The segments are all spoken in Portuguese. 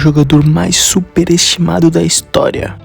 jogador mais superestimado da história.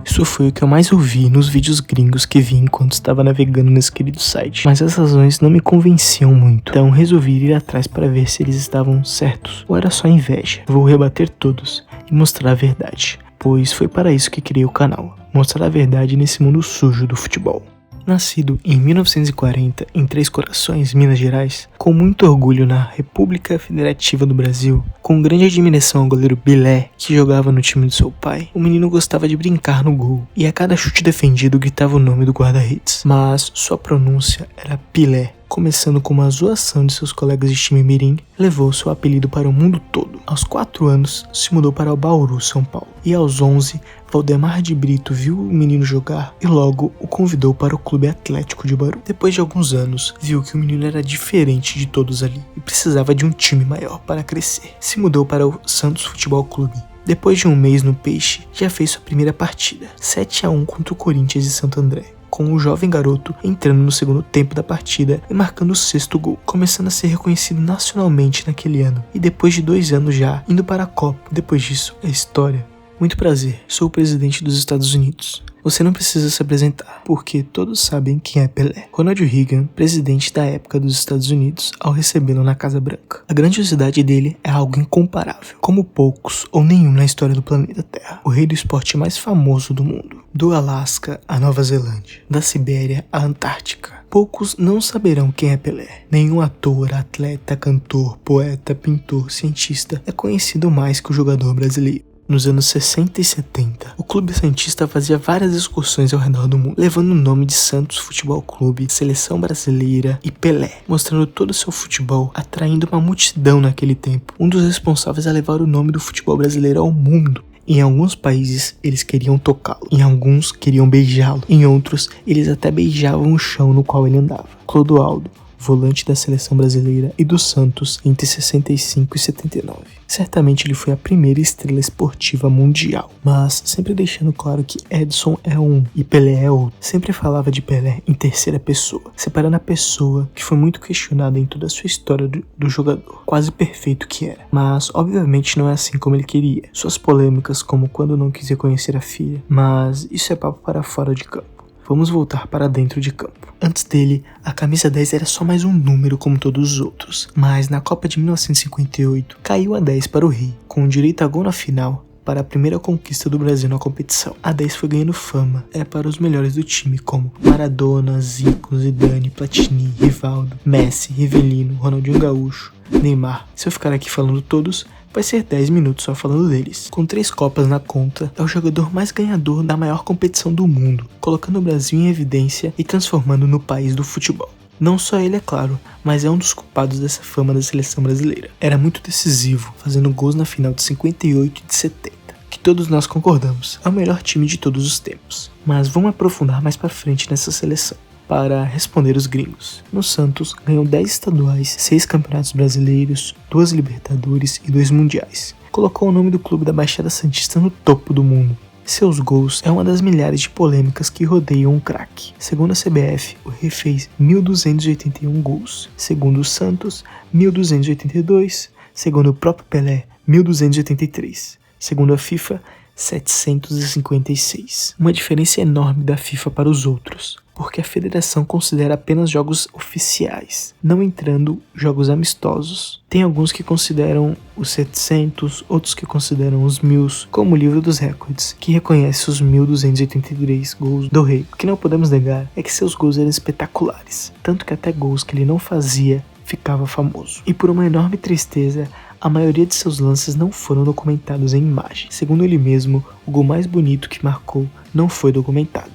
Isso foi o que eu mais ouvi nos vídeos gringos que vi enquanto estava navegando nesse querido site, mas as razões não me convenciam muito, então resolvi ir atrás para ver se eles estavam certos ou era só inveja. Vou rebater todos e mostrar a verdade, pois foi para isso que criei o canal, mostrar a verdade nesse mundo sujo do futebol. Nascido em 1940 em Três Corações, Minas Gerais, com muito orgulho na República Federativa do Brasil, com grande admiração ao goleiro Pelé, que jogava no time do seu pai, o menino gostava de brincar no gol, e a cada chute defendido gritava o nome do guarda-redes, mas sua pronúncia era Pelé. Começando com uma zoação de seus colegas de time mirim, levou seu apelido para o mundo todo. Aos 4 anos, se mudou para o Bauru, São Paulo. E aos 11, Valdemar de Brito viu o menino jogar e logo o convidou para o Clube Atlético de Bauru. Depois de alguns anos, viu que o menino era diferente de todos ali e precisava de um time maior para crescer. Se mudou para o Santos Futebol Clube. Depois de um mês no Peixe, já fez sua primeira partida, 7-1 contra o Corinthians de Santo André, com o jovem garoto entrando no segundo tempo da partida e marcando o 6º gol, começando a ser reconhecido nacionalmente naquele ano, e depois de 2 anos já, indo para a Copa. Depois disso, é história. Muito prazer, sou o presidente dos Estados Unidos. Você não precisa se apresentar, porque todos sabem quem é Pelé. Ronald Reagan, presidente da época dos Estados Unidos, ao recebê-lo na Casa Branca. A grandiosidade dele é algo incomparável, como poucos ou nenhum na história do planeta Terra. O rei do esporte mais famoso do mundo, do Alasca à Nova Zelândia, da Sibéria à Antártica. Poucos não saberão quem é Pelé. Nenhum ator, atleta, cantor, poeta, pintor, cientista é conhecido mais que o jogador brasileiro. Nos anos 60 e 70, o Clube Santista fazia várias excursões ao redor do mundo, levando o nome de Santos Futebol Clube, Seleção Brasileira e Pelé, mostrando todo o seu futebol, atraindo uma multidão naquele tempo. Um dos responsáveis a levar o nome do futebol brasileiro ao mundo. Em alguns países, eles queriam tocá-lo, em alguns queriam beijá-lo, em outros, eles até beijavam o chão no qual ele andava. Clodoaldo, volante da seleção brasileira e do Santos entre 65 e 79. Certamente ele foi a primeira estrela esportiva mundial, mas sempre deixando claro que Edson é um e Pelé é outro. Sempre falava de Pelé em terceira pessoa, separando a pessoa que foi muito questionada em toda a sua história do jogador, quase perfeito que era. Mas obviamente não é assim como ele queria. Suas polêmicas, como quando não quis reconhecer a filha, mas isso é papo para fora de campo. Vamos voltar para dentro de campo. Antes dele, a camisa 10 era só mais um número como todos os outros, mas na Copa de 1958 caiu a 10 para o Rei, com direito a gol na final para a primeira conquista do Brasil na competição. A 10 foi ganhando fama para os melhores do time, como Maradona, Zico, Zidane, Platini, Rivaldo, Messi, Rivelino, Ronaldinho Gaúcho, Neymar. Se eu ficar aqui falando todos, vai ser 10 minutos só falando deles. Com 3 Copas na conta, é o jogador mais ganhador da maior competição do mundo, colocando o Brasil em evidência e transformando no país do futebol. Não só ele, é claro, mas é um dos culpados dessa fama da seleção brasileira. Era muito decisivo, fazendo gols na final de 58 e de 70, que todos nós concordamos, é o melhor time de todos os tempos. Mas vamos aprofundar mais pra frente nessa seleção. Para responder os gringos, no Santos ganhou 10 estaduais, 6 campeonatos brasileiros, 2 Libertadores e 2 mundiais. Colocou o nome do clube da Baixada Santista no topo do mundo. Seus gols é uma das milhares de polêmicas que rodeiam um craque. Segundo a CBF, o Rei fez 1.281 gols. Segundo o Santos, 1.282. Segundo o próprio Pelé, 1.283. Segundo a FIFA, 756. Uma diferença enorme da FIFA para os outros, porque a federação considera apenas jogos oficiais, não entrando jogos amistosos. Tem alguns que consideram os 700, outros que consideram os 1000, como o livro dos recordes, que reconhece os 1.283 gols do Rei. O que não podemos negar é que seus gols eram espetaculares, tanto que até gols que ele não fazia ficava famoso. E por uma enorme tristeza, a maioria de seus lances não foram documentados em imagem. Segundo ele mesmo, o gol mais bonito que marcou não foi documentado.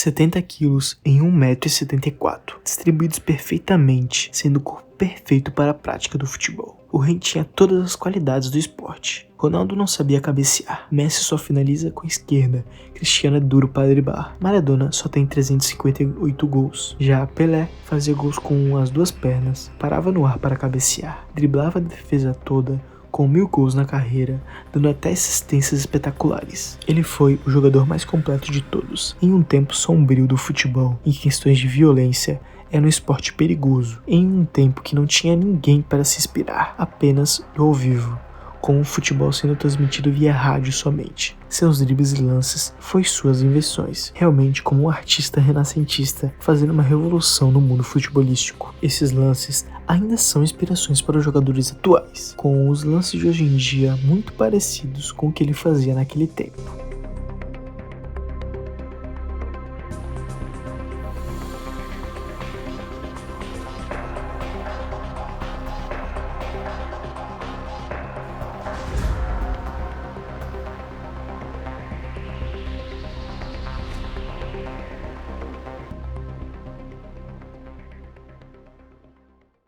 70 quilos em 1,74 m, distribuídos perfeitamente, sendo o corpo perfeito para a prática do futebol. O rei tinha todas as qualidades do esporte. Ronaldo não sabia cabecear, Messi só finaliza com a esquerda, Cristiano é duro para driblar, Maradona só tem 358 gols. Já Pelé fazia gols com as duas pernas, parava no ar para cabecear, driblava a defesa toda, com 1000 gols na carreira, dando até assistências espetaculares. Ele foi o jogador mais completo de todos, em um tempo sombrio do futebol, em questões de violência, era um esporte perigoso, em um tempo que não tinha ninguém para se inspirar, apenas ao vivo, com o futebol sendo transmitido via rádio somente. Seus dribles e lances foi suas invenções, realmente como um artista renascentista fazendo uma revolução no mundo futebolístico. Esses lances ainda são inspirações para os jogadores atuais, com os lances de hoje em dia muito parecidos com o que ele fazia naquele tempo.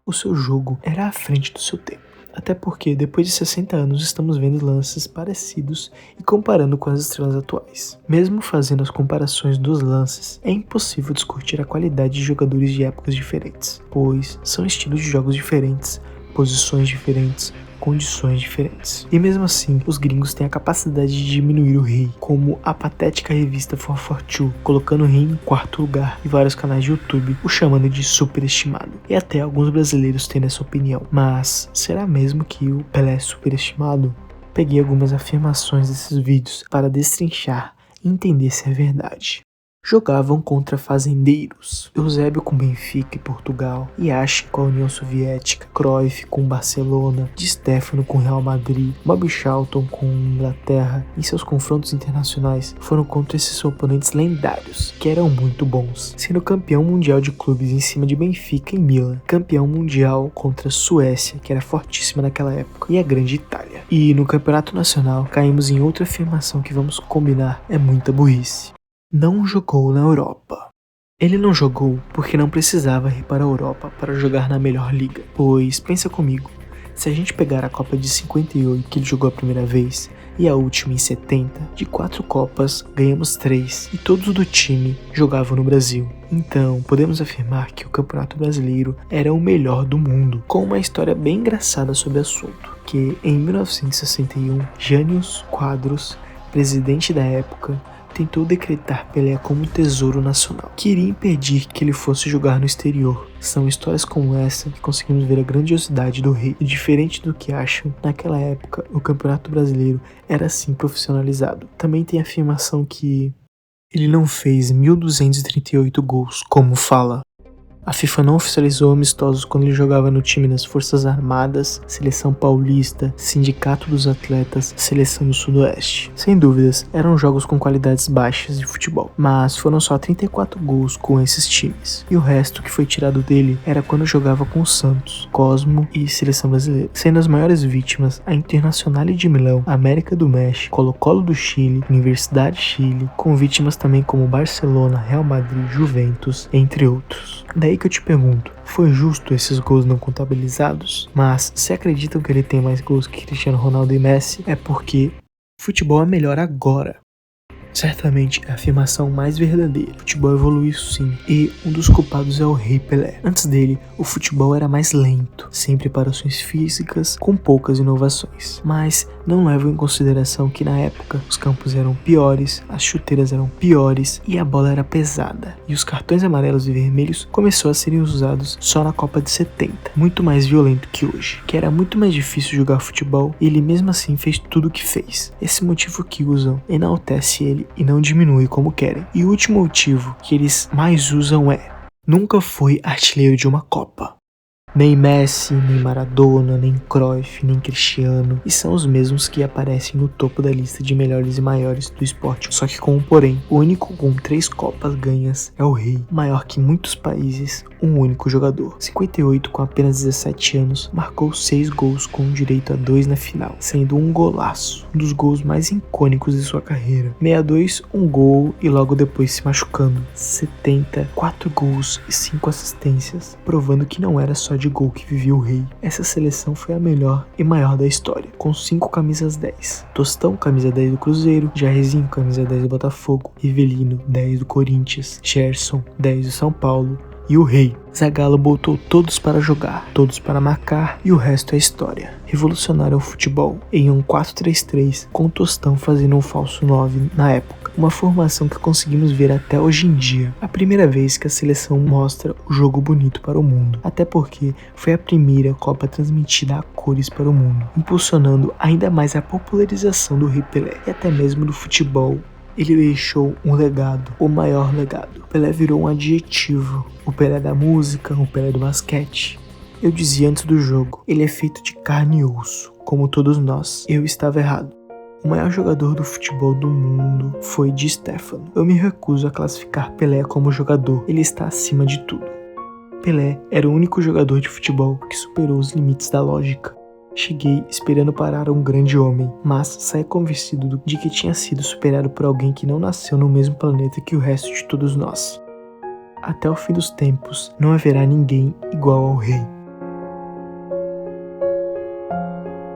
O seu jogo era à frente do seu tempo, até porque depois de 60 anos estamos vendo lances parecidos e comparando com as estrelas atuais. Mesmo fazendo as comparações dos lances, é impossível discutir a qualidade de jogadores de épocas diferentes, pois são estilos de jogos diferentes, posições diferentes, condições diferentes. E mesmo assim, os gringos têm a capacidade de diminuir o rei, como a patética revista 442, colocando o rei em quarto lugar e vários canais de YouTube o chamando de superestimado. E até alguns brasileiros têm essa opinião. Mas será mesmo que o Pelé é superestimado? Peguei algumas afirmações desses vídeos para destrinchar e entender se é verdade. Jogavam contra fazendeiros, Eusébio com Benfica e Portugal, Yashin com a União Soviética, Cruyff com Barcelona, Di Stéfano com Real Madrid, Bobby Charlton com Inglaterra. Em seus confrontos internacionais foram contra esses oponentes lendários, que eram muito bons, sendo campeão mundial de clubes em cima de Benfica e Milan, campeão mundial contra a Suécia, que era fortíssima naquela época, e a grande Itália. E no campeonato nacional caímos em outra afirmação que vamos combinar é muita burrice. Não jogou na Europa. Ele não jogou porque não precisava ir para a Europa para jogar na melhor liga. Pois, pensa comigo, se a gente pegar a Copa de 58 que ele jogou a primeira vez e a última em 70, de 4 Copas ganhamos 3 e todos do time jogavam no Brasil. Então, podemos afirmar que o Campeonato Brasileiro era o melhor do mundo, com uma história bem engraçada sobre o assunto, que em 1961, Jânio Quadros, presidente da época, tentou decretar Pelé como tesouro nacional. Queria impedir que ele fosse jogar no exterior. São histórias como essa que conseguimos ver a grandiosidade do rei. E diferente do que acham, naquela época o Campeonato Brasileiro era assim profissionalizado. Também tem a afirmação que ele não fez 1.238 gols, como fala. A FIFA não oficializou amistosos quando ele jogava no time das Forças Armadas, Seleção Paulista, Sindicato dos Atletas, Seleção do Sudoeste. Sem dúvidas, eram jogos com qualidades baixas de futebol, mas foram só 34 gols com esses times. E o resto que foi tirado dele era quando jogava com o Santos, Cosmo e Seleção Brasileira. Sendo as maiores vítimas a Internacional de Milão, América do México, Colo-Colo do Chile, Universidade Chile, com vítimas também como Barcelona, Real Madrid, Juventus, entre outros. Daí que eu te pergunto, foi justo esses gols não contabilizados? Mas se acreditam que ele tem mais gols que Cristiano Ronaldo e Messi, é porque futebol é melhor agora. Certamente é a afirmação mais verdadeira. O futebol evoluiu sim, e um dos culpados é o Rei Pelé. Antes dele, o futebol era mais lento, sem preparações físicas, com poucas inovações. Mas não levam em consideração que na época os campos eram piores, as chuteiras eram piores e a bola era pesada. E os cartões amarelos e vermelhos começaram a serem usados só na Copa de 70, muito mais violento que hoje, que era muito mais difícil jogar futebol e ele mesmo assim fez tudo o que fez. Esse motivo que usam enaltece ele e não diminui como querem. E o último motivo que eles mais usam é: nunca foi artilheiro de uma Copa. Nem Messi, nem Maradona, nem Cruyff, nem Cristiano, e são os mesmos que aparecem no topo da lista de melhores e maiores do esporte. Só que com um porém, o único com 3 copas ganhas é o rei, maior que muitos países, um único jogador. 58, com apenas 17 anos, marcou 6 gols com direito a 2 na final, sendo um golaço, um dos gols mais icônicos de sua carreira. 62, um gol e logo depois se machucando. 70, 4 gols e 5 assistências, provando que não era só de gol que vivia o rei. Essa seleção foi a melhor e maior da história, com 5 camisas 10. Tostão, camisa 10 do Cruzeiro, Jairzinho, camisa 10 do Botafogo, Rivelino, 10 do Corinthians, Gerson, 10 do São Paulo, e o rei. Zagallo botou todos para jogar, todos para marcar, e o resto é história. Revolucionaram o futebol em um 4-3-3, com Tostão fazendo um falso 9 na época. Uma formação que conseguimos ver até hoje em dia. A primeira vez que a seleção mostra o jogo bonito para o mundo, até porque foi a primeira Copa transmitida a cores para o mundo, impulsionando ainda mais a popularização do Rei Pelé e até mesmo do futebol. Ele deixou um legado, o maior legado. Pelé virou um adjetivo, o Pelé da música, o Pelé do basquete. Eu dizia antes do jogo, ele é feito de carne e osso, como todos nós. Eu estava errado. O maior jogador do futebol do mundo foi Di Stéfano. Eu me recuso a classificar Pelé como jogador, ele está acima de tudo. Pelé era o único jogador de futebol que superou os limites da lógica. Cheguei esperando parar um grande homem, mas saí convencido de que tinha sido superado por alguém que não nasceu no mesmo planeta que o resto de todos nós. Até o fim dos tempos, não haverá ninguém igual ao rei.